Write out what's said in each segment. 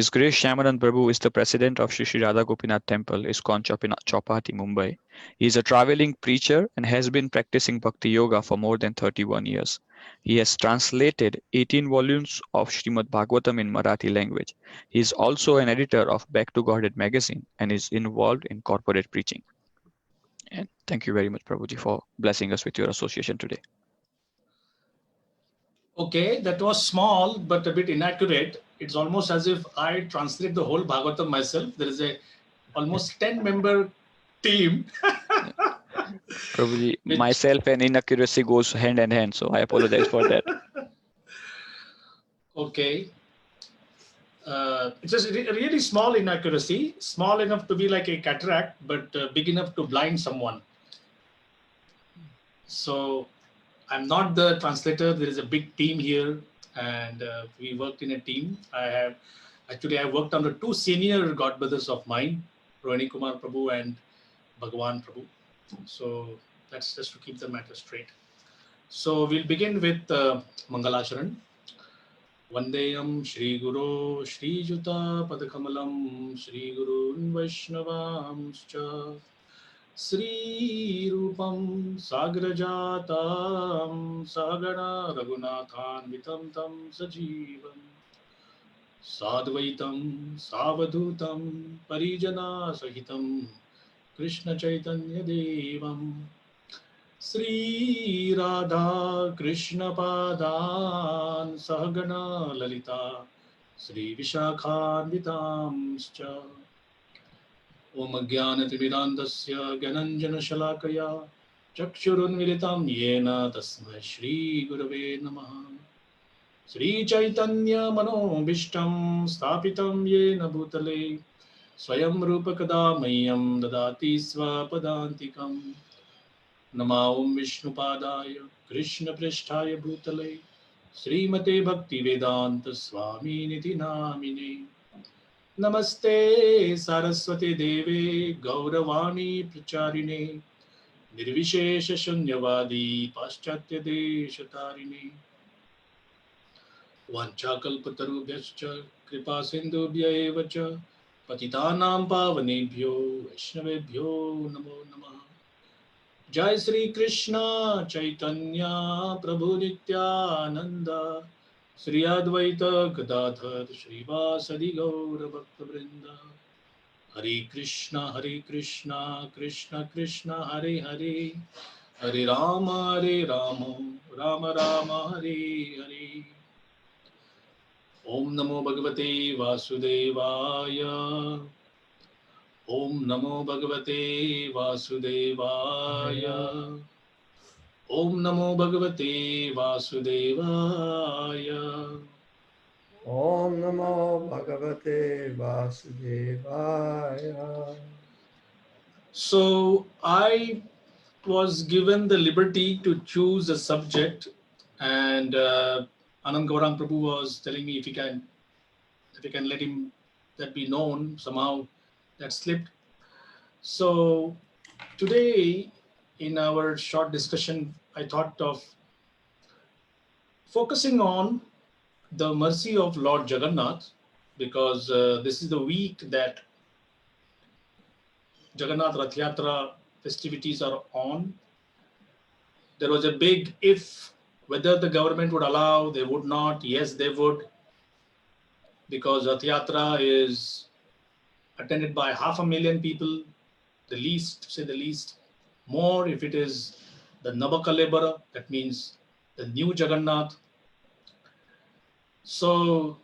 His Grace Shyamananda Prabhu is the president of Sri Sri Radha Gopinath Temple, ISKCON Chowpatty, Mumbai. He is a traveling preacher and has been practicing Bhakti Yoga for more than 31 years. He has translated 18 volumes of Srimad Bhagavatam in Marathi language. He is also an editor of Back to Godhead magazine and is involved in corporate preaching. And thank you very much, Prabhuji, for blessing us with your association today. Okay, that was small but a bit inaccurate. It's almost as if I translate the whole Bhagavatam myself. There is a almost 10-member team. Prabhuji, Which, myself and inaccuracy goes hand in hand, so I apologize for that. okay. It's just a really small inaccuracy, small enough to be like a cataract, but big enough to blind someone. So I'm not the translator. There is a big team here, and we worked in a team. I worked under two senior godbrothers of mine, Rohini Kumar Prabhu and Bhagavan Prabhu. So that's just to keep the matter straight. So we'll begin with Mangalasharan. Vandeyam Shri Guru Shri Juta Padakamalam Shri Gurun Vaishnavamscha Sri Rupam Sagrajatam Sagana Raghunathan Vitam Tam Sajivam Sadvaitam Savadhutam Parijana Sahitam Krishna Chaitanya Devam Sri Radha Krishna Padan Sahagana Lalita Sri Vishakhan Vitamscha Om Jnanatimirandasya Gyananjana Shalakaya Chakshurunmilitam Yena Tasmai Shri Gurave Namaha Sri Chaitanya Manobishtam Sthapitam Yena Bhutale Swayam Rupa Kadamayam Dadati Swapadantikam Nama Om Vishnu Padaya Krishna Pristhaya Bhutale Srimate Bhakti Vedanta Swami Niti Namine Namaste Saraswati Deve Gauravani Pracharine Nirvishesha Shunyavadi Paschatya Deshatarine Vanchakalpatarubhyascha Kripa Sindhubhya Evacha Patitanam Pavanebhyo Vaishnavebhyo Namo Namah Jai Sri Krishna Chaitanya Prabhu Nityananda Sri Advaita Gadadhar Srivasadi Gaura Bhakta Vrinda Hare Krishna Krishna Krishna Hare Hare Hare Rama Rama Rama Hare Hare Om Namo Bhagavate Vasudevaya Om Namo Bhagavate Vasudevaya Om Namo Bhagavate Vasudevaya Om Namo Bhagavate Vasudevaya. So I was given the liberty to choose a subject, and Anand Gaurang Prabhu was telling me if you can let him that be known, somehow that slipped. So today in our short discussion, I thought of focusing on the mercy of Lord Jagannath, because this is the week that Jagannath Rath Yatra festivities are on. There was a big if, whether the government would allow, they would not. Yes, they would, because Rath Yatra is attended by 500,000 people, the least, to say the least. More if it is the Navakalebara, that means the new Jagannath. So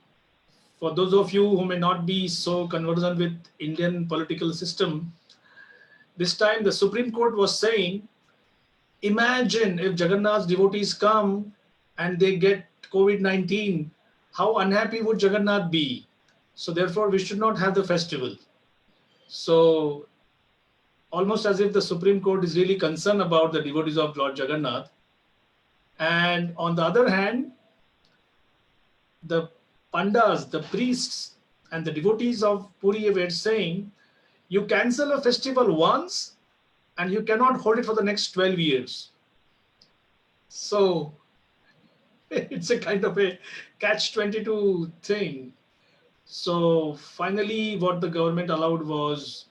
for those of you who may not be so conversant with Indian political system, this time the Supreme Court was saying, imagine if Jagannath's devotees come and they get COVID-19, how unhappy would Jagannath be? So therefore we should not have the festival. So almost as if the Supreme Court is really concerned about the devotees of Lord Jagannath. And on the other hand, the pandas, the priests and the devotees of Puri were saying, you cancel a festival once and you cannot hold it for the next 12 years. So it's a kind of a catch-22 thing. So finally, what the government allowed was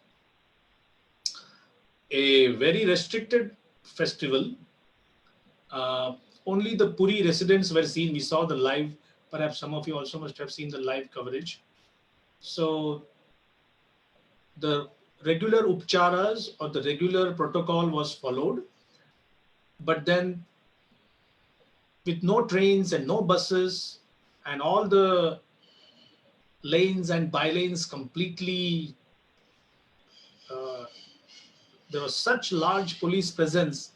a very restricted festival. Uh, Only the Puri residents were seen. We saw the live. Perhaps some of you also must have seen the live coverage. So the regular upcharas or the regular protocol was followed, but then with no trains and no buses and all the lanes and bylanes completely, uh, there was such large police presence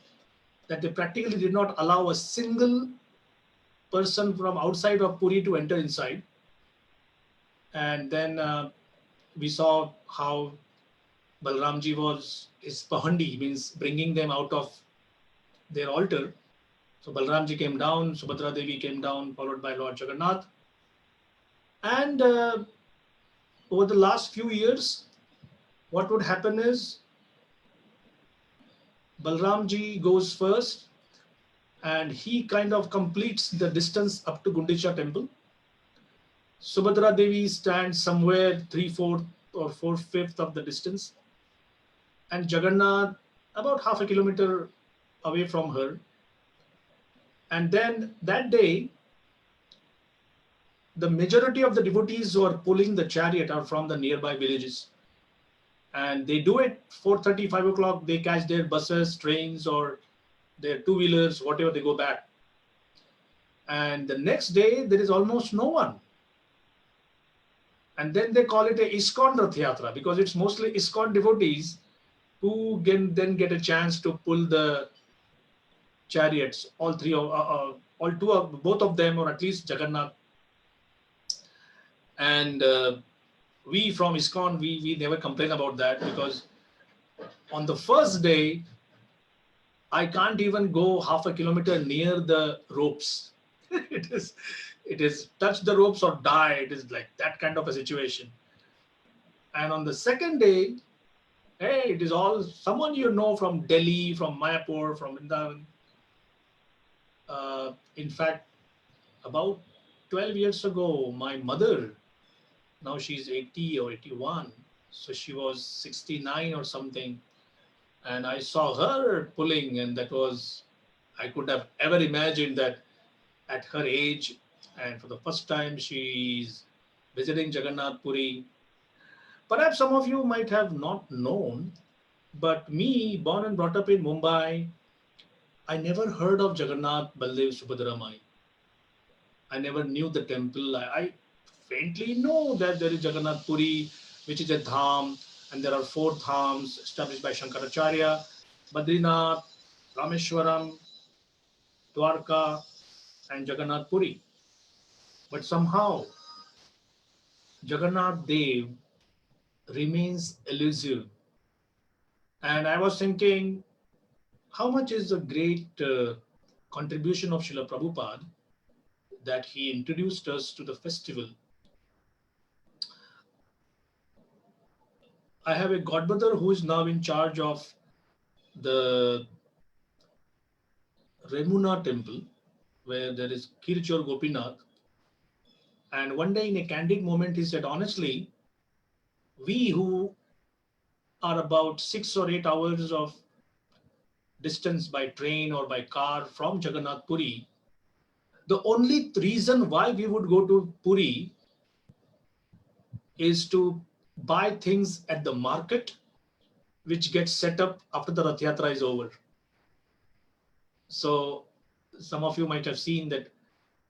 that they practically did not allow a single person from outside of Puri to enter inside. And then we saw how Balramji was his pahandi, means bringing them out of their altar. So Balramji came down, Subhadra Devi came down, followed by Lord Jagannath. And over the last few years, what would happen is Balramji goes first and he kind of completes the distance up to Gundicha temple. Subhadra Devi stands somewhere 3/4 or 4/5 of the distance, and Jagannath about half a kilometer away from her. And then that day, the majority of the devotees who are pulling the chariot are from the nearby villages. And they do it 4:30, 5 o'clock. They catch their buses, trains, or their two-wheelers, whatever, they go back. And the next day, there is almost no one. And then they call it a ISKCON Rath Yatra because it's mostly ISKCON devotees who can then get a chance to pull the chariots, all three, all two of both of them, or at least Jagannath. And we from ISKCON, we never complain about that because on the first day, I can't even go half a kilometer near the ropes. it is, it is touch the ropes or die. It is like that kind of a situation. And on the second day, hey, it is all someone you know from Delhi, from Mayapur, from Vrindavan. In fact, about 12 years ago, my mother, now she's 80 or 81, so she was 69 or something, and I saw her pulling, and that was, I could have ever imagined that at her age, and for the first time, she's visiting Jagannath Puri. Perhaps some of you might have not known, but me, born and brought up in Mumbai, I never heard of Jagannath Baldev Subhadramai. I never knew the temple. I faintly know that there is Jagannath Puri, which is a dham, and there are four dhams established by Shankaracharya, Badrinath, Rameshwaram, Dwarka, and Jagannath Puri. But somehow Jagannath Dev remains elusive. And I was thinking, how much is the great contribution of Srila Prabhupada that he introduced us to the festival. I have a godmother who is now in charge of the Remuna temple, where there is Kirchor Gopinath. And one day in a candid moment, he said, honestly, we who are about 6 or 8 hours of distance by train or by car from Jagannath Puri, the only reason why we would go to Puri is to buy things at the market, which gets set up after the Rath Yatra is over. So some of you might have seen that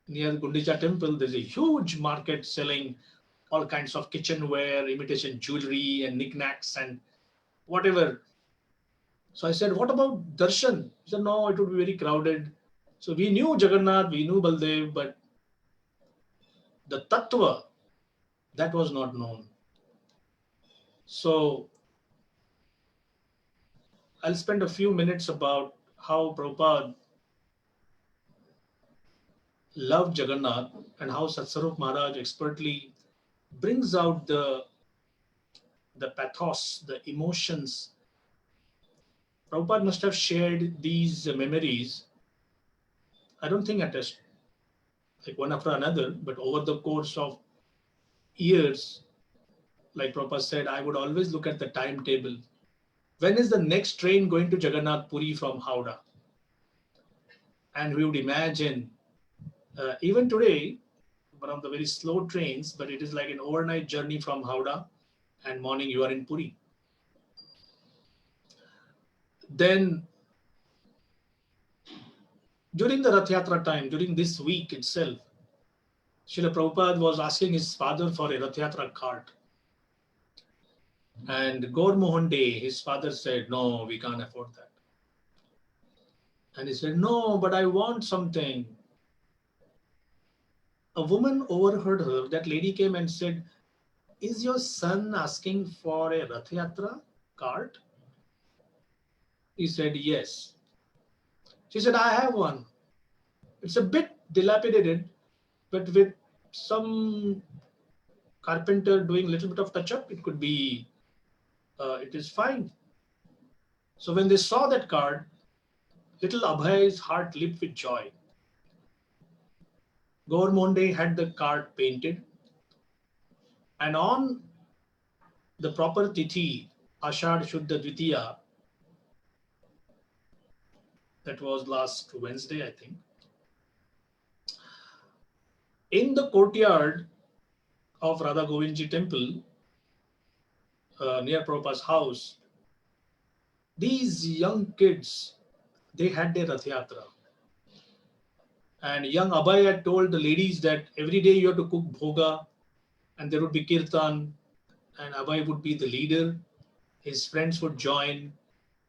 near Gundicha temple, there's a huge market selling all kinds of kitchenware, imitation jewelry and knickknacks and whatever. So I said, what about darshan? He said, no, it would be very crowded. So we knew Jagannath, we knew Baldev, but the tattva, that was not known. So I'll spend a few minutes about how Prabhupada loved Jagannath and how Satsarup Maharaj expertly brings out the pathos, the emotions. Prabhupada must have shared these memories, I don't think at a, like one after another, but over the course of years, like Prabhupada said, I would always look at the timetable. When is the next train going to Jagannath Puri from Howrah? And we would imagine, even today, one of the very slow trains, but it is like an overnight journey from Howrah, and morning you are in Puri. Then during the Rath Yatra time, during this week itself, Srila Prabhupada was asking his father for a Rath Yatra cart. And Gaur Mohan Day, his father said, no, we can't afford that. And he said, no, but I want something. A woman overheard her. That lady came and said, is your son asking for a Rath Yatra cart? He said, yes. She said, I have one. It's a bit dilapidated, but with some carpenter doing a little bit of touch up, it could be, it is fine. So when they saw that card, little Abhay's heart leaped with joy. Gaur Monde had the card painted, and on the proper tithi, Ashad Shuddha Dvitiya, that was last Wednesday, I think, in the courtyard of Radha Govindji temple, near Prabhupada's house, these young kids, they had their Rath Yatra. And young Abhay had told the ladies that every day you have to cook bhoga, and there would be kirtan, and Abhay would be the leader. His friends would join,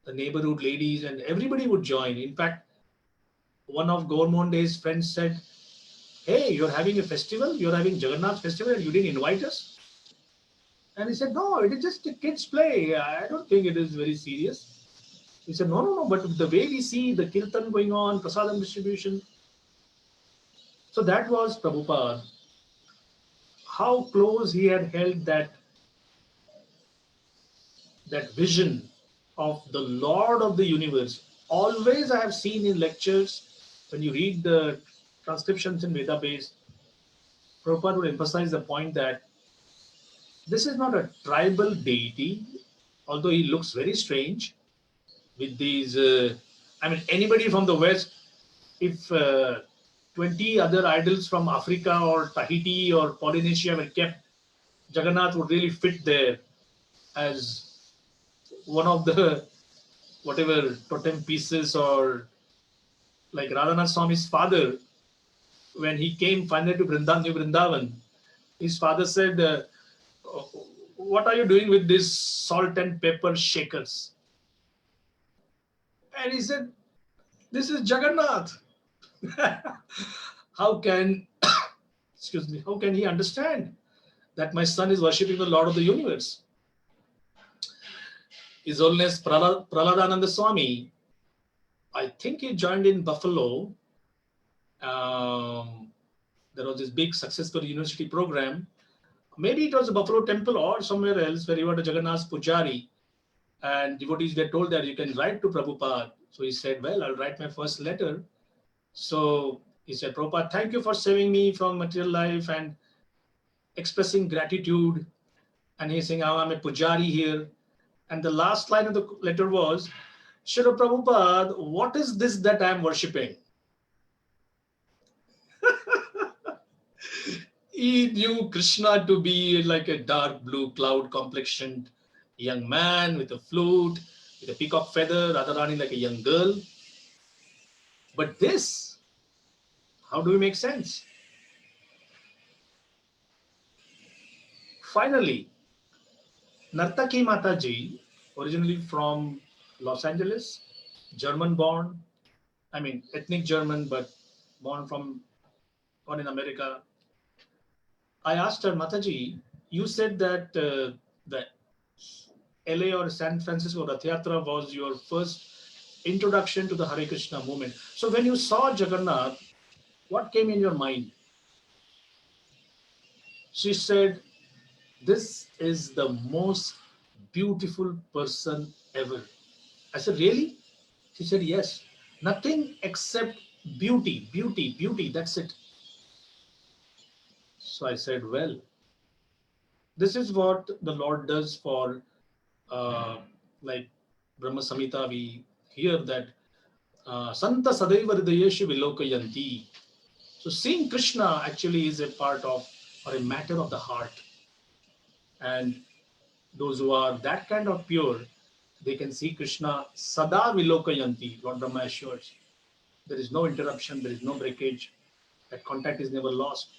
the neighborhood ladies, and everybody would join. In fact, one of Gaurmonde's friends said, hey, you're having a festival, you're having Jagannath festival, and you didn't invite us? And he said, no, it is just a kids' play. I don't think it is very serious. He said, no, but the way we see the kirtan going on, prasadam distribution. So that was Prabhupada. How close he had held that vision of the Lord of the universe. Always I have seen in lectures, when you read the transcriptions in Veda base, Prabhupada would emphasize the point that this is not a tribal deity, although he looks very strange with these. Anybody from the West, if 20 other idols from Africa or Tahiti or Polynesia were kept, Jagannath would really fit there as one of the whatever totem pieces, or like Radhanath Swami's father, when he came finally to Vrindavan, his father said, what are you doing with this salt and pepper shakers? And he said, this is Jagannath. How can, excuse me, how can he understand that my son is worshipping the Lord of the universe? His Holiness Praladananda Swami, I think he joined in Buffalo. There was this big successful university program. Maybe it was a Buffalo temple or somewhere else where he was a Jagannath Pujari. And devotees were told that you can write to Prabhupada. So he said, well, I'll write my first letter. So he said, Prabhupada, thank you for saving me from material life and expressing gratitude. And he's saying, I'm a Pujari here. And the last line of the letter was, Srila Prabhupada, what is this that I'm worshipping? He knew Krishna to be like a dark blue cloud complexioned young man with a flute, with a peacock feather, Radharani like a young girl. But this, how do we make sense? Finally, Nartaki Mataji, originally from Los Angeles, German born, ethnic German, but born in America. I asked her, Mataji, you said that the LA or San Francisco Rath Yatra was your first introduction to the Hare Krishna movement. So when you saw Jagannath, what came in your mind? She said, this is the most beautiful person ever. I said, really? She said, yes. Nothing except beauty, beauty, beauty. That's it. So I said, well, This is what the Lord does for, like Brahma Samhita, we hear that Santa Sadaiva Hridayeshu Vilokayanti. So seeing Krishna actually is a part of, or a matter of the heart. And those who are that kind of pure, they can see Krishna Sada Vilokayanti, Lord Brahma assures. There is no interruption, there is no breakage, that contact is never lost.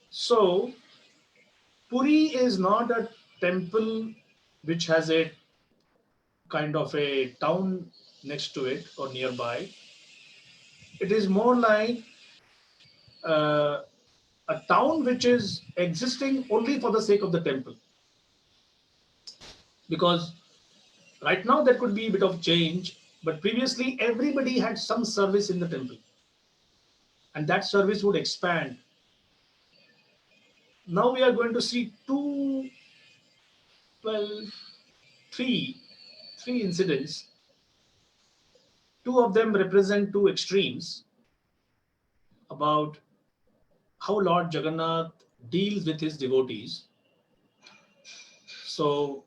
So, Puri is not a temple which has a kind of a town next to it or nearby. It is more like uh, a town which is existing only for the sake of the temple. Because right now there could be a bit of change, but previously everybody had some service in the temple, and that service would expand. Now we are going to see well, three, three incidents. Two of them represent two extremes about how Lord Jagannath deals with his devotees. So,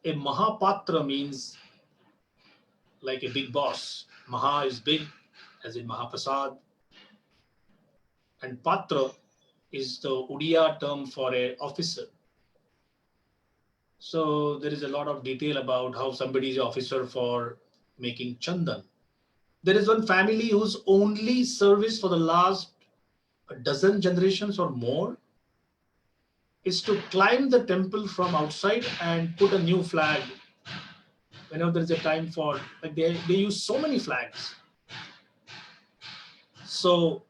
a Mahapatra means like a big boss. Maha is big, as in Mahaprasad, and Patra is the Odia term for a officer. So there is a lot of detail about how somebody is an officer for making chandan. There is one family whose only service for the last a dozen generations or more is to climb the temple from outside and put a new flag whenever there is a time for, like they use so many flags. So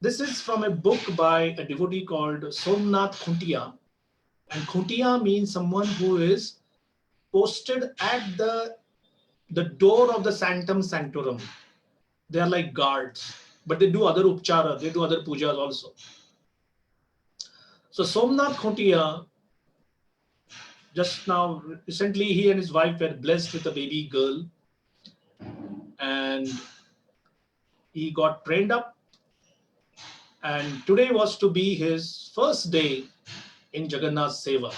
this is from a book by a devotee called Somnath Khuntia. And Khuntia means someone who is posted at the door of the sanctum sanctorum. They are like guards, but they do other upchara, they do other pujas also. So Somnath Khuntia, just now, recently, he and his wife were blessed with a baby girl, and he got trained up. And today was to be his first day in Jagannath Seva.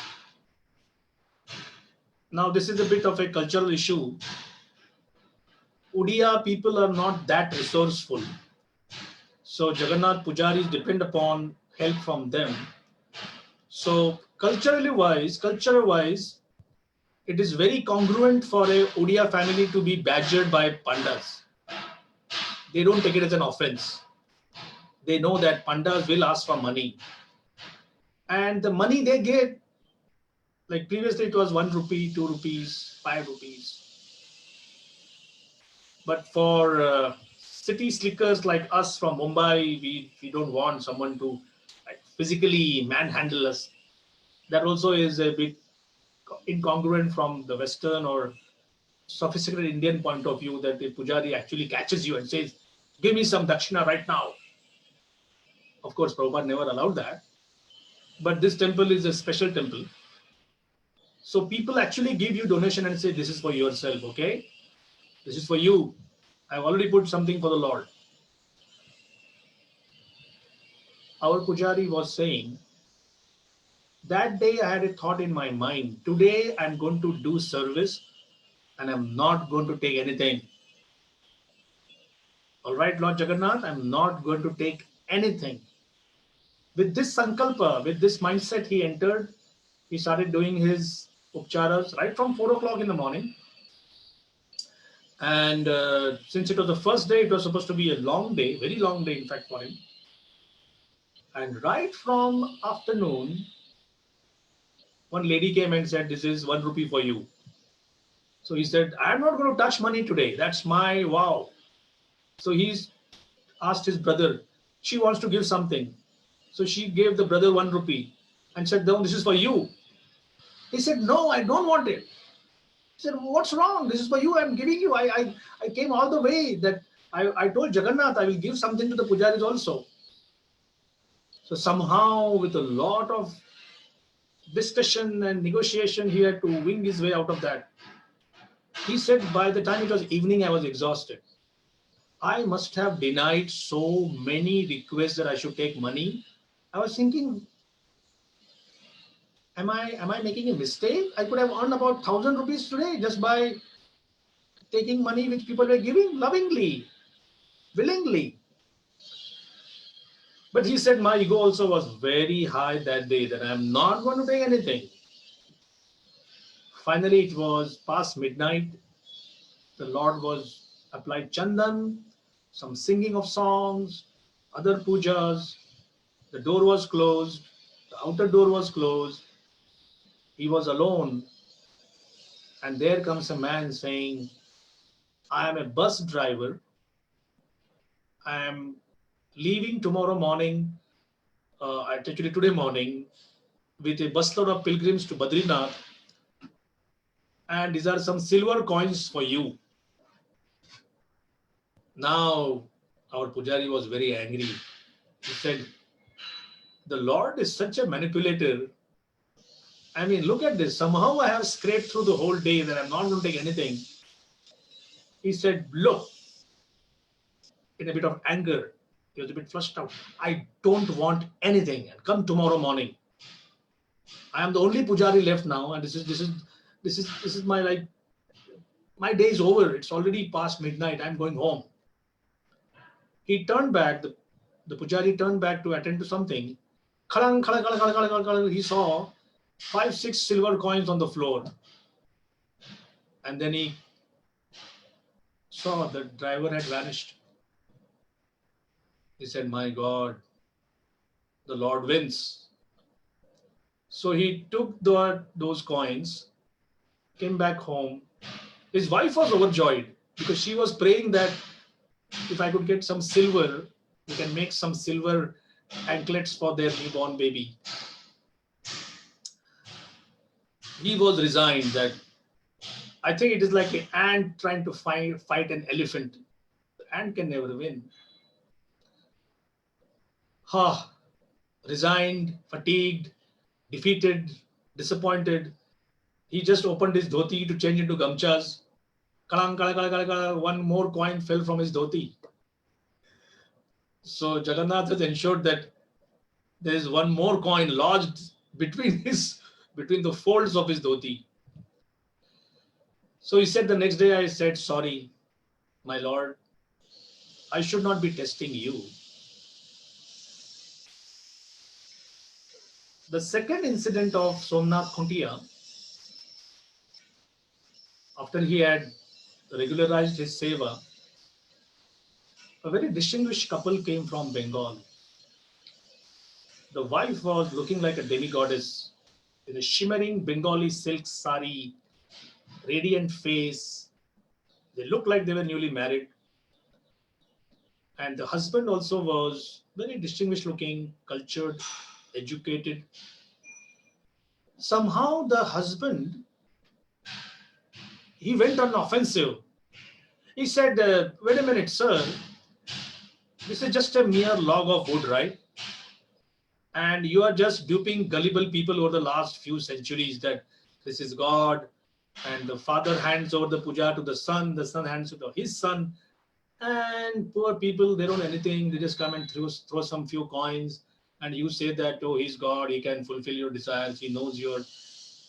Now, this is a bit of a cultural issue. Udiya people are not that resourceful. So, Jagannath Pujaris depend upon help from them. So, culturally wise, it is very congruent for a Udiya family to be badgered by pandas. They don't take it as an offense. They know that pandas will ask for money. And the money they get, like previously it was 1 rupee, 2 rupees, 5 rupees. But for city slickers like us from Mumbai, we don't want someone to like, physically manhandle us. That also is a bit incongruent from the Western or sophisticated Indian point of view, that the pujari actually catches you and says, give me some dakshina right now. Of course, Prabhupada never allowed that. But this temple is a special temple. So people actually give you donation and say, this is for yourself, okay? This is for you. I've already put something for the Lord. Our pujari was saying, that day I had a thought in my mind. Today I'm going to do service and I'm not going to take anything. All right, Lord Jagannath, I'm not going to take anything. With this sankalpa, with this mindset, he entered. He started doing his upcharas right from 4 o'clock in the morning. And since it was the first day, it was supposed to be a long day, very long day, in fact, for him. And right from afternoon, one lady came and said, this is 1 rupee for you. So he said, I'm not going to touch money today. That's my vow. So he's asked his brother, she wants to give something. So she gave the brother 1 rupee and said, no, this is for you. He said, no, I don't want it. He said, what's wrong? This is for you. I'm giving you. I came all the way that I told Jagannath I will give something to the pujaris also. So somehow, with a lot of discussion and negotiation, he had to wing his way out of that. He said, by the time it was evening, I was exhausted. I must have denied so many requests that I should take money. I was thinking, am I making a mistake? I could have earned about 1,000 rupees today just by taking money which people were giving lovingly, willingly. But he said my ego also was very high that day, that I'm not going to take anything. Finally, it was past midnight. The Lord was applied chandan, some singing of songs, other pujas. The door was closed. The outer door was closed. He was alone. And there comes a man saying, I am a bus driver. I am leaving tomorrow morning, actually today morning, with a busload of pilgrims to Badrinath. And these are some silver coins for you. Now, our Pujari was very angry. He said, the Lord is such a manipulator. I mean, look at this. Somehow I have scraped through the whole day that I'm not going to take anything. He said, look, in a bit of anger. He was a bit flushed out. I don't want anything. And come tomorrow morning. I am the only Pujari left now, and this is my my day is over. It's already past midnight. I'm going home. He turned back. The Pujari turned back to attend to something. Khalang, khalang, khalang, khalang, khalang, khalang. He saw 5, 6 silver coins on the floor, and then he saw the driver had vanished. He said, "My God, the Lord wins." So he took those coins, came back home. His wife was overjoyed because she was praying that if I could get some silver, we can make some silver anklets for their newborn baby. He was resigned that I think it is like an ant trying to fight an elephant. The ant can never win. Ha! Resigned, fatigued, defeated, disappointed. He just opened his dhoti to change into gamchas. Kalang, kalang, kalang, kalang, kalang, one more coin fell from his dhoti. So Jagannath has ensured that there is one more coin lodged between the folds of his dhoti. So he said the next day, I said, sorry, my lord, I should not be testing you. The second incident of Somnath Khuntia, after he had regularized his seva, a very distinguished couple came from Bengal. The wife was looking like a demigoddess in a shimmering Bengali silk sari, radiant face. They looked like they were newly married. And the husband also was very distinguished looking, cultured, educated. Somehow the husband, he went on offensive. He said, wait a minute, sir. This is just a mere log of wood, right? And you are just duping gullible people over the last few centuries that this is God, and the father hands over the puja to the son hands it to his son, and poor people, they don't know anything. They just come and throw some few coins, and you say that, oh, he's God, he can fulfill your desires, he knows your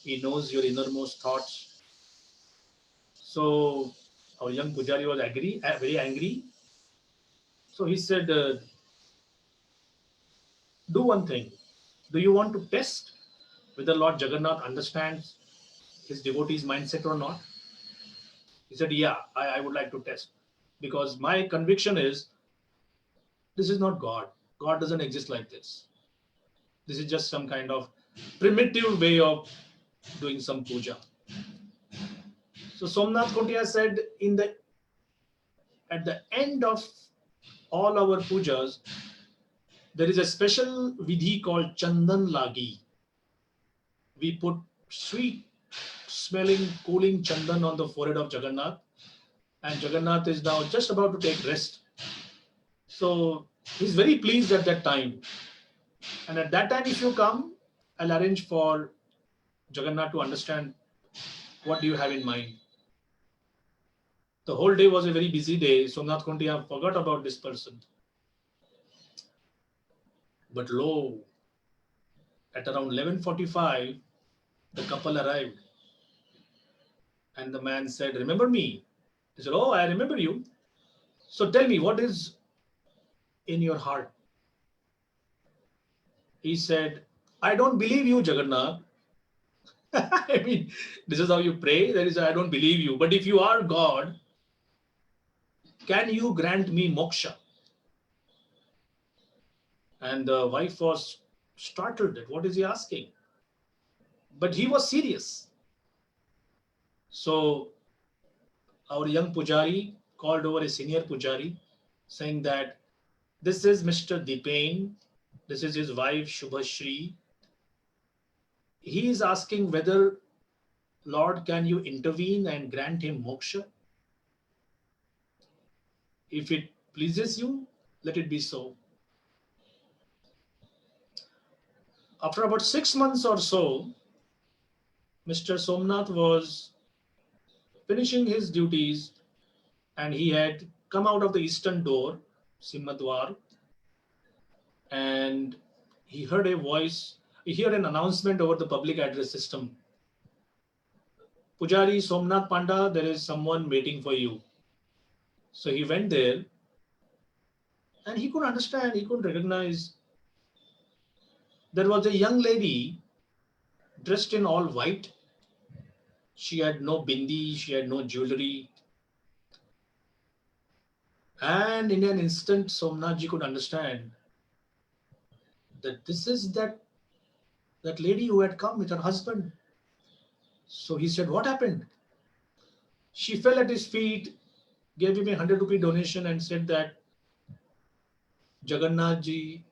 innermost thoughts. So our young pujari was very angry. So he said, do one thing. Do you want to test whether Lord Jagannath understands his devotees' mindset or not? He said, yeah, I would like to test. Because my conviction is, this is not God. God doesn't exist like this. This is just some kind of primitive way of doing some puja. So Somnath Khuntia said, at the end of all our pujas, there is a special vidhi called Chandan Lagi. We put sweet smelling, cooling chandan on the forehead of Jagannath, and Jagannath is now just about to take rest. So he's very pleased at that time. And at that time, if you come, I'll arrange for Jagannath to understand what do you have in mind. The whole day was a very busy day. Somnath Khuntia forgot about this person. But lo, At around 11:45, the couple arrived, and the man said, "Remember me?" He said, "Oh, I remember you. So tell me, what is in your heart?" He said, "I don't believe you, Jagannath." I mean, this is how you pray. That is, I don't believe you. But if you are God, can you grant me moksha? And the wife was startled at what is he asking. But he was serious. So our young pujari called over a senior pujari, saying that this is Mr. Dipen, this is his wife Shubhashri. He is asking whether, Lord, can you intervene and grant him moksha? If it pleases you, let it be so. After about 6 months or so, Mr. Somnath was finishing his duties, and he had come out of the eastern door, Simhadwar, and he heard a voice, he heard an announcement over the public address system. Pujari Somnath Panda, there is someone waiting for you. So he went there, and he couldn't understand, he couldn't recognize. There was a young lady dressed in all white. She had no bindi, she had no jewelry. And in an instant, Somnathji could understand that this is that lady who had come with her husband. So he said, "What happened?" She fell at his feet, gave him a 100 rupee donation, and said that Jagannath ji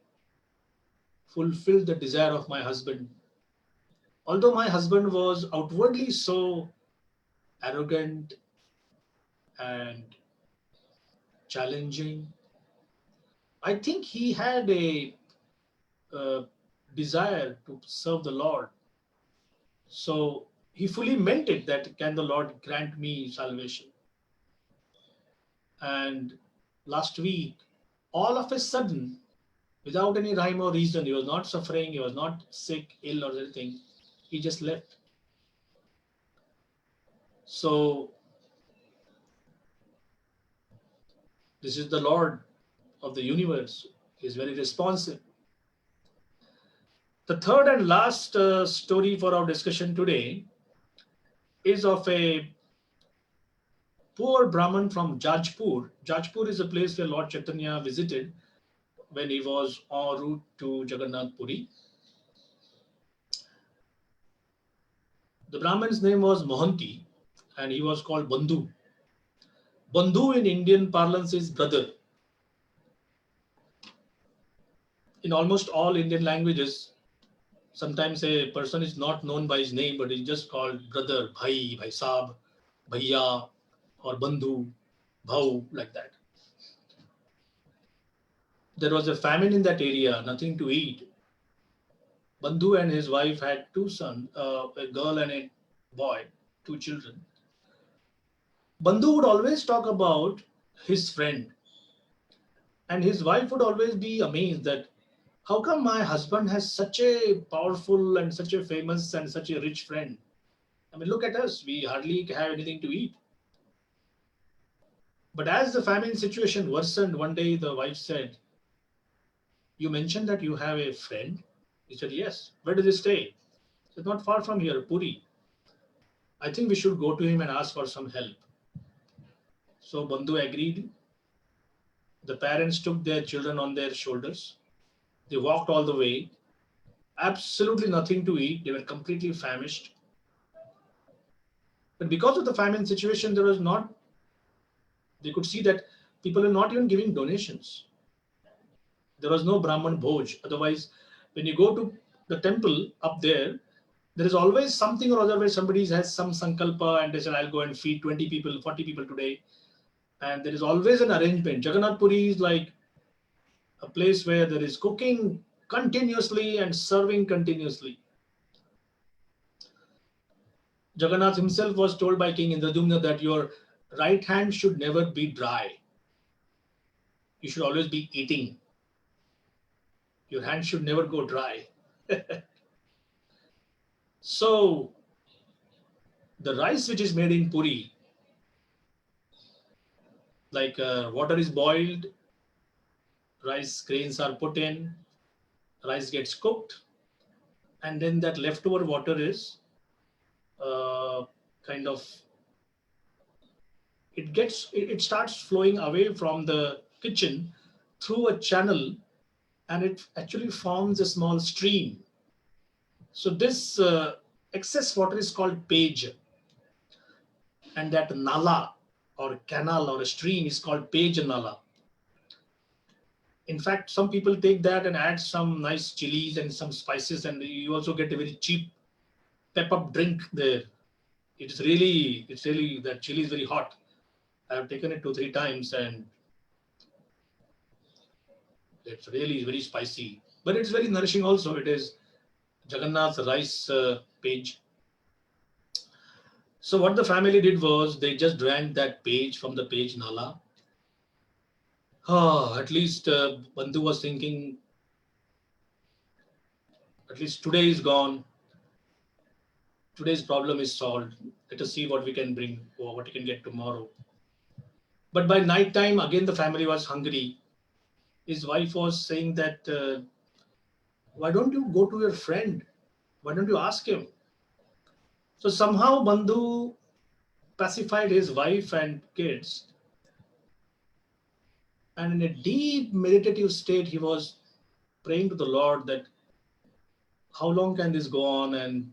fulfilled the desire of my husband. Although my husband was outwardly so arrogant and challenging, I think he had a desire to serve the Lord. So he fully meant it that can the Lord grant me salvation. And last week, all of a sudden, without any rhyme or reason, he was not suffering, he was not sick, ill, or anything. He just left. So this is the Lord of the universe. He is very responsive. The third and last story for our discussion today is of a poor Brahmin from Jajpur. Jajpur is a place where Lord Chaitanya visited when he was en route to Jagannath Puri. The Brahmin's name was Mohanty, and he was called Bandhu. Bandhu in Indian parlance is brother. In almost all Indian languages, sometimes a person is not known by his name, but is just called brother, bhai, bhai sahab, bhaiya, or bandhu, bhau, like that. There was a famine in that area, nothing to eat. Bandhu and his wife had two sons, a girl and a boy, two children. Bandhu would always talk about his friend, and his wife would always be amazed that how come my husband has such a powerful and such a famous and such a rich friend? I mean, look at us, we hardly have anything to eat. But as the famine situation worsened, one day the wife said, "You mentioned that you have a friend." He said, "Yes." "Where does he stay?" He said, "Not far from here, Puri. I think we should go to him and ask for some help." So Bandhu agreed. The parents took their children on their shoulders. They walked all the way, absolutely nothing to eat. They were completely famished. But because of the famine situation, they could see that people were not even giving donations. There was no Brahman Bhoj. Otherwise, when you go to the temple up there is always something or other where somebody has some sankalpa and they said, "I'll go and feed 20 people, 40 people today." And there is always an arrangement. Jagannath Puri is like a place where there is cooking continuously and serving continuously. Jagannath himself was told by King Indradyumna that your right hand should never be dry. You should always be eating. Your hand should never go dry. So the rice which is made in Puri, like water is boiled, rice grains are put in, rice gets cooked, and then that leftover water is uh, kind of it starts flowing away from the kitchen through a channel, and it actually forms a small stream. So this excess water is called page, and that nala or canal or a stream is called page nala. In fact, some people take that and add some nice chilies and some spices, and you also get a very cheap pep up drink there. It's really that chili is very hot. I have taken it 2 3 times, and it's really very spicy, but it's very nourishing also. It is Jagannath rice page. So what the family did was they just drank that page from the page nala. At least Bandhu was thinking, at least today is gone. Today's problem is solved. Let us see what we can bring or what we can get tomorrow. But by night time, again the family was hungry. His wife was saying that, why don't you go to your friend? Why don't you ask him? So somehow Bandhu pacified his wife and kids, and in a deep meditative state, he was praying to the Lord that how long can this go on? And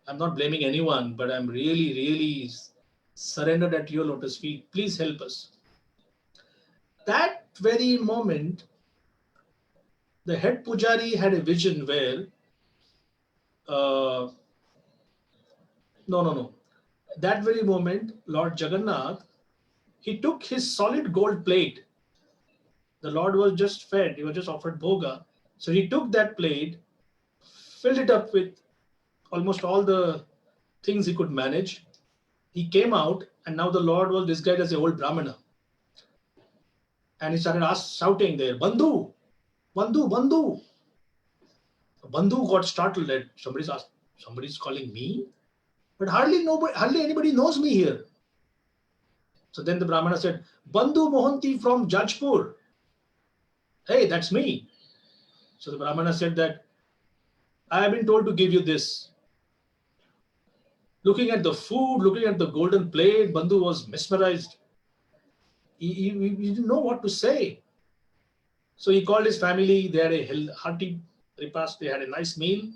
I'm not blaming anyone, but I'm really, really surrendered at your lotus feet. Please help us. That very moment, the head pujari had a vision where, uh, no. That very moment, Lord Jagannath, he took his solid gold plate. The Lord was just fed, he was just offered bhoga. So he took that plate, filled it up with almost all the things he could manage. He came out, and now the Lord was disguised as a old Brahmana. And he started shouting there, Bandhu, Bandhu, Bandhu. Bandhu got startled that somebody's calling me, but hardly anybody knows me here. So then the Brahmana said, Bandhu Mohanty from Jajpur. Hey, that's me. So the Brahmana said that I have been told to give you this. Looking at the food, looking at the golden plate, Bandhu was mesmerized. He didn't know what to say. So he called his family. They had a hearty repast. They had a nice meal.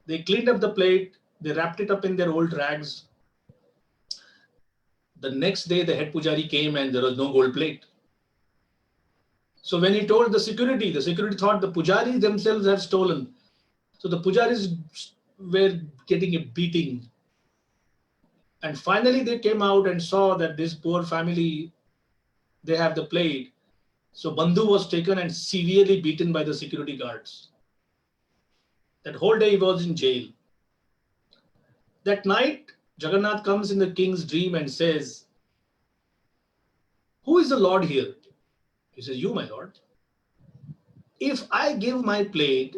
They cleaned up the plate. They wrapped it up in their old rags. The next day, the head pujari came and there was no gold plate. So when he told the security thought the pujaris themselves had stolen. So the pujaris were getting a beating. And finally, they came out and saw that this poor family, they have the plate. So Bandhu was taken and severely beaten by the security guards. That whole day he was in jail. That night, Jagannath comes in the king's dream and says, who is the Lord here? He says, you, my Lord. If I give my plate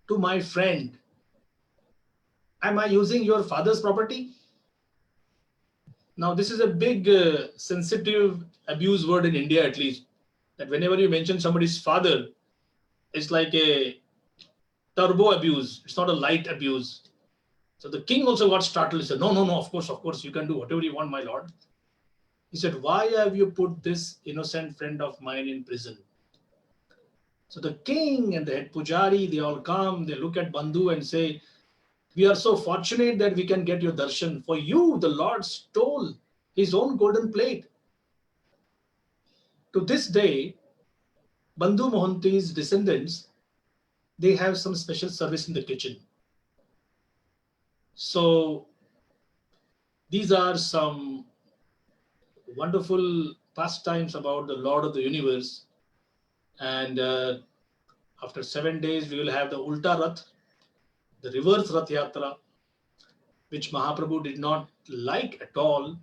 to my friend, am I using your father's property? Now, this is a big, sensitive abuse word in India, at least. That whenever you mention somebody's father, it's like a turbo abuse. It's not a light abuse. So the king also got startled. He said, no, of course, you can do whatever you want, my lord. He said, why have you put this innocent friend of mine in prison? So the king and the head pujari, they all come, they look at Bandhu and say, we are so fortunate that we can get your darshan. For you, the Lord stole his own golden plate. To this day, Bandhu Mohanty's descendants, they have some special service in the kitchen. So these are some wonderful pastimes about the Lord of the universe. And after 7 days, we will have the Ulta Rath, the reverse Rath Yatra, which Mahaprabhu did not like at all.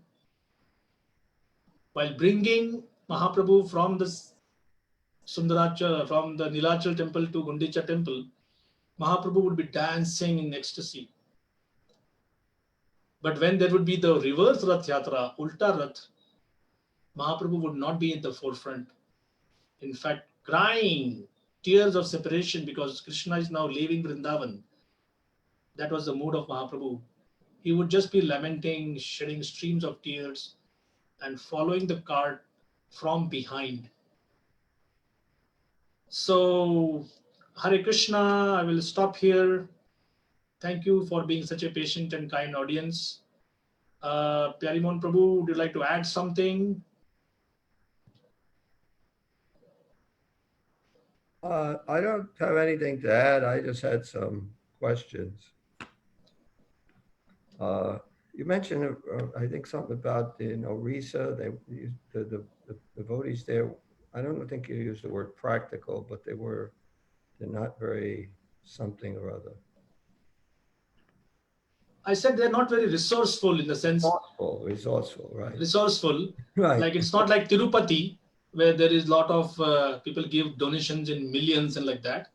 While bringing Mahaprabhu from the Sundarachal, from the Nilachal temple to Gundicha temple, Mahaprabhu would be dancing in ecstasy. But when there would be the reverse Rath Yatra, Ulta Rath, Mahaprabhu would not be at the forefront. In fact, crying tears of separation because Krishna is now leaving Vrindavan. That was the mood of Mahaprabhu. He would just be lamenting, shedding streams of tears, and following the cart from behind. So, Hare Krishna, I will stop here. Thank you for being such a patient and kind audience. Pyarimon Prabhu, would you like to add something? I don't have anything to add. I just had some questions. You mentioned, I think, something about in Orissa, the devotees there. I don't think you used the word practical, but they're not very something or other. I said they're not very resourceful in the sense. Resourceful, right? Resourceful. Right. Like it's not like Tirupati, where there is a lot of people give donations in millions and like that.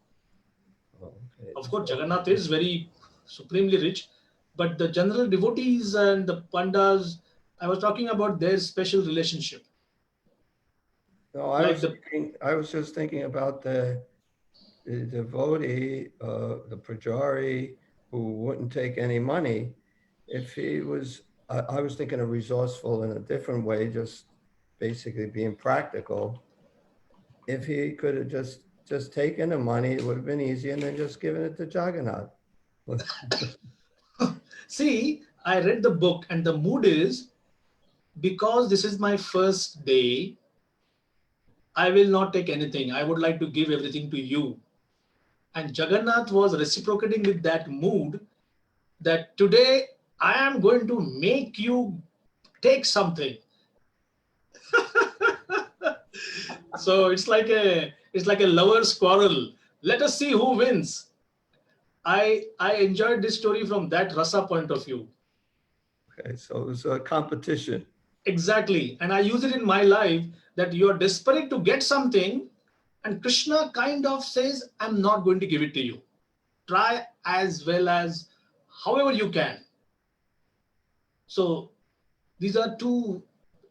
Okay. Of course, Jagannath is very supremely rich, but the general devotees and the pandas, I was talking about their special relationship. No, I was just thinking about the devotee, the pujari, who wouldn't take any money. If he was, I was thinking of resourceful in a different way, just basically being practical. If he could have just taken the money, it would have been easy, and then just given it to Jagannath. See, I read the book, and the mood is, because this is my first day, I will not take anything. I would like to give everything to you. And Jagannath was reciprocating with that mood that today I am going to make you take something. So it's like a lover's quarrel. Let us see who wins. I enjoyed this story from that rasa point of view. Okay, so it was a competition. Exactly. And I use it in my life that you are desperate to get something, and Krishna kind of says, I'm not going to give it to you. Try as well as however you can. So these are two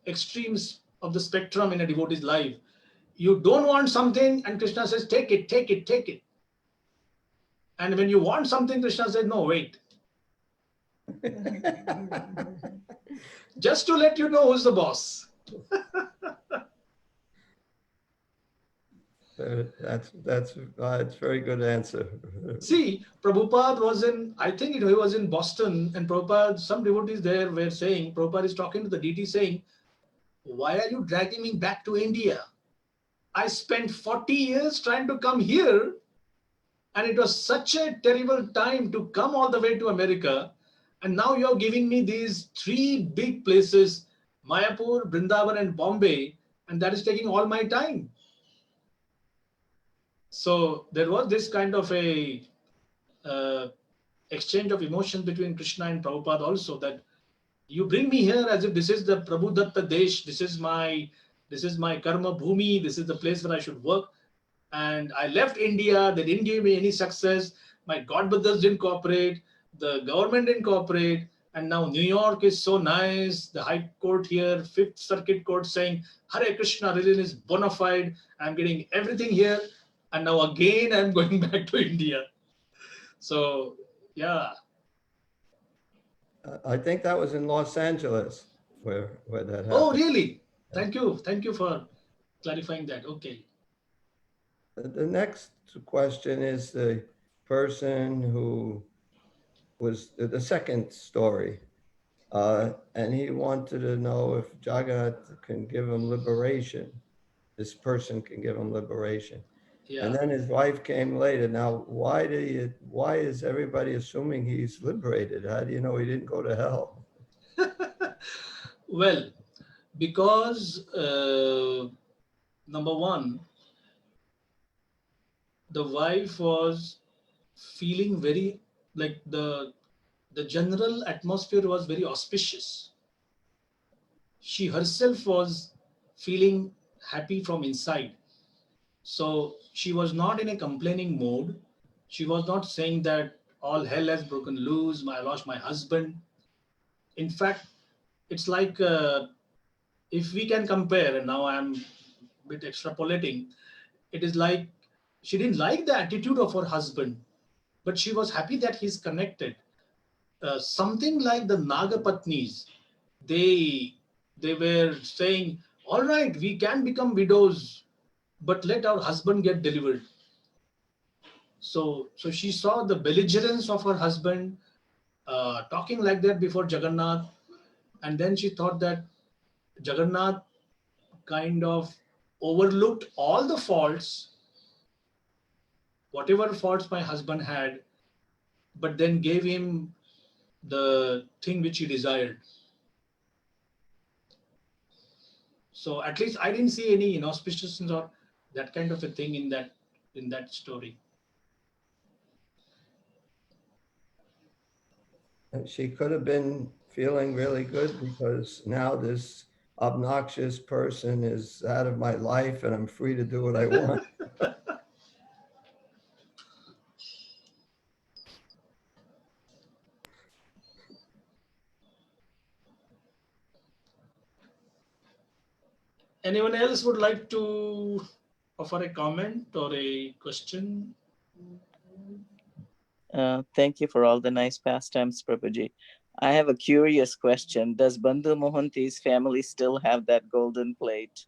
extremes of the spectrum in a devotee's life. You don't want something, and Krishna says, take it, take it, take it. And when you want something, Krishna says, no, wait. Just to let you know who's the boss. That's very good answer. See, Prabhupada was in, I think he was in Boston, and Prabhupada, some devotees there were saying, Prabhupada is talking to the deity saying, why are you dragging me back to India? I spent 40 years trying to come here, and it was such a terrible time to come all the way to America. And now you're giving me these three big places, Mayapur, Vrindavan, and Bombay, and that is taking all my time. So there was this kind of a exchange of emotions between Krishna and Prabhupada also, that you bring me here as if this is the Prabhu Datta Desh, this is my karma bhumi, this is the place where I should work. And I left India, they didn't give me any success, my godbrothers didn't cooperate, the government didn't cooperate, and now New York is so nice, the High Court here, Fifth Circuit Court saying Hare Krishna religion is bona fide, I'm getting everything here, and now again I'm going back to India. So yeah. I think that was in Los Angeles where that happened. Oh, really? Thank you for clarifying that. Okay. The next question is the person who was the second story, and he wanted to know if Jagannath can give him liberation. This person can give him liberation. Yeah. And then his wife came later. Now, why is everybody assuming he's liberated? How do you know he didn't go to hell? Well, because number one, the wife was feeling very, like the general atmosphere was very auspicious. She herself was feeling happy from inside. So she was not in a complaining mode. She was not saying that all hell has broken loose, I lost my husband. In fact, it's like if we can compare, and now I'm a bit extrapolating, it is like she didn't like the attitude of her husband, but she was happy that he's connected. Something like the Nagapatnis, they were saying, all right, we can become widows, but let our husband get delivered. So she saw the belligerence of her husband talking like that before Jagannath, and then she thought that Jagannath kind of overlooked all the faults, whatever faults my husband had, but then gave him the thing which he desired. So at least I didn't see any inauspiciousness or that kind of a thing in that story. She could have been feeling really good because now this obnoxious person is out of my life and I'm free to do what I want. Anyone else would like to offer a comment or a question? Thank you for all the nice pastimes, Prabhuji. I have a curious question. Does Bandhu Mohanty's family still have that golden plate?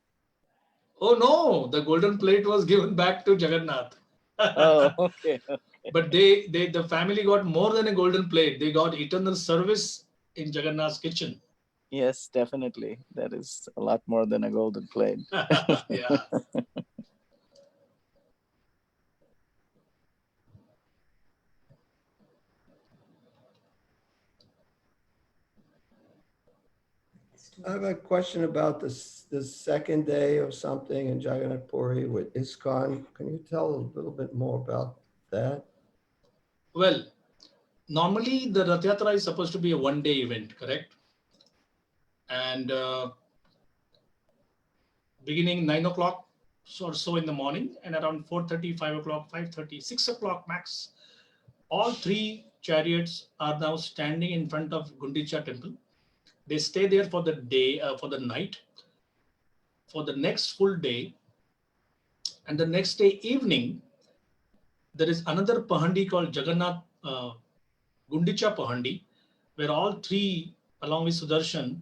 Oh no, the golden plate was given back to Jagannath. Oh, okay. But the family got more than a golden plate. They got eternal service in Jagannath's kitchen. Yes, definitely. That is a lot more than a golden plate. Yeah. I have a question about the second day or something in Jagannath Puri with ISKCON. Can you tell a little bit more about that? Well, normally the Rath Yatra is supposed to be a one-day event, correct? And beginning 9 o'clock or so in the morning, and around 4:30, 5 o'clock, 5:30, 6 o'clock max, all three chariots are now standing in front of Gundicha temple. They stay there for the day, for the night, for the next full day, and the next day evening, there is another Pahandi called Jagannath Gundicha Pahandi, where all three, along with Sudarshan,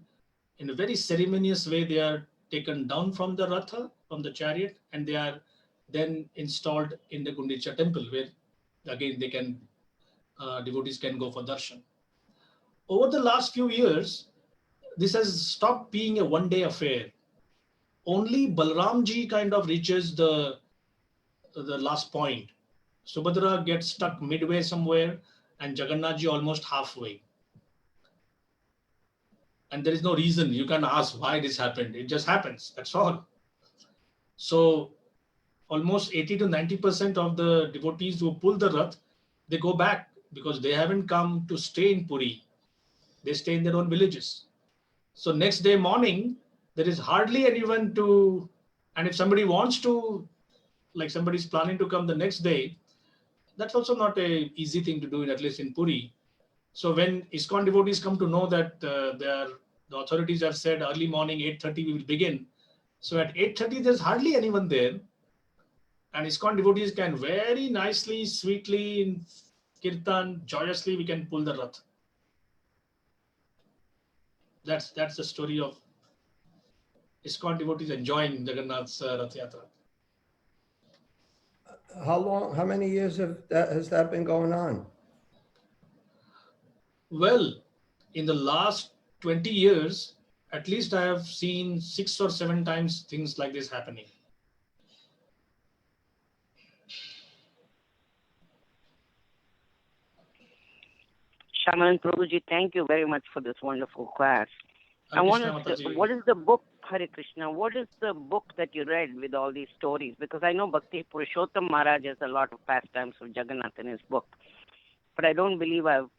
in a very ceremonious way, they are taken down from the Ratha, from the chariot, and they are then installed in the Gundicha temple, where again they can, devotees can go for darshan. Over the last few years, this has stopped being a one-day affair. Only Balramji kind of reaches the last point. Subhadra gets stuck midway somewhere, and Jagannathji almost halfway. And there is no reason. You can ask why this happened. It just happens. That's all. So almost 80 to 90% of the devotees who pull the Rath, they go back because they haven't come to stay in Puri. They stay in their own villages. So next day morning, there is hardly anyone to, and if somebody wants to, like somebody's planning to come the next day, that's also not a easy thing to do, at least in Puri. So when ISKCON devotees come to know that the authorities have said early morning 8:30 we will begin. So at 8:30 there's hardly anyone there, and ISKCON devotees can very nicely, sweetly, in kirtan, joyously we can pull the Rath. That's the story of ISKCON devotees enjoying Jagannath's Rath Yatra. How many years has that been going on? Well, in the last 20 years, at least I have seen 6 or 7 times things like this happening. Shyamananda Prabhuji, thank you very much for this wonderful class. Hare I want Krishna, to, Mataji. what is the book, Hare Krishna, what is the book that you read with all these stories? Because I know Bhakti Purushottam Maharaj has a lot of pastimes of Jagannath in his book, but I don't believe I've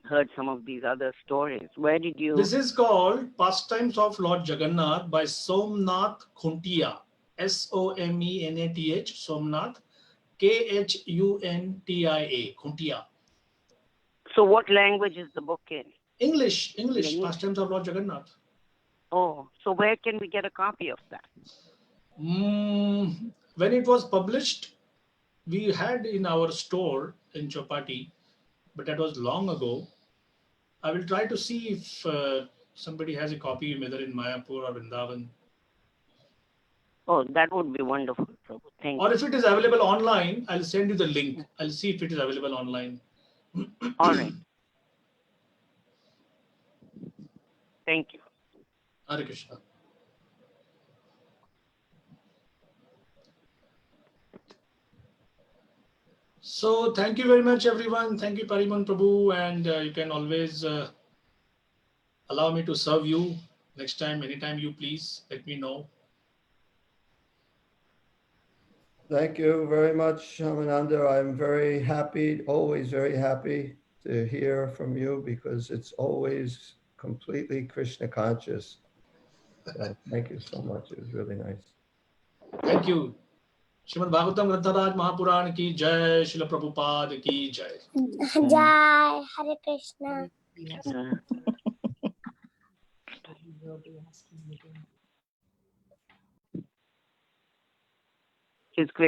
heard some of these other stories. Where did you... This is called Pastimes of Lord Jagannath by Somnath Khuntia. Somenath, Somnath, Khuntia, Khuntia. So what language is the book in? English, English. Pastimes of Lord Jagannath. Oh, so where can we get a copy of that? When it was published, we had in our store in Chopati, but that was long ago. I will try to see if somebody has a copy, whether in Mayapur or Vrindavan. Oh, that would be wonderful, Prabhu. Thank Or you. if it is available online, I'll send you the link. I'll see if it is available online. All right. Thank you. Hare Krishna. So thank you very much, everyone. Thank you, Pariman Prabhu, and you can always allow me to serve you next time, anytime you please. Let me know. Thank you very much, Shyamananda. I'm very happy, always very happy to hear from you because it's always completely Krishna conscious. So thank you so much. It was really nice. Thank you. Shrimad Bhagavatam ग्रंथराज Mahapuran की जय, श्रील प्रभुपाद की जय. Jai Hare Krishna. It's great.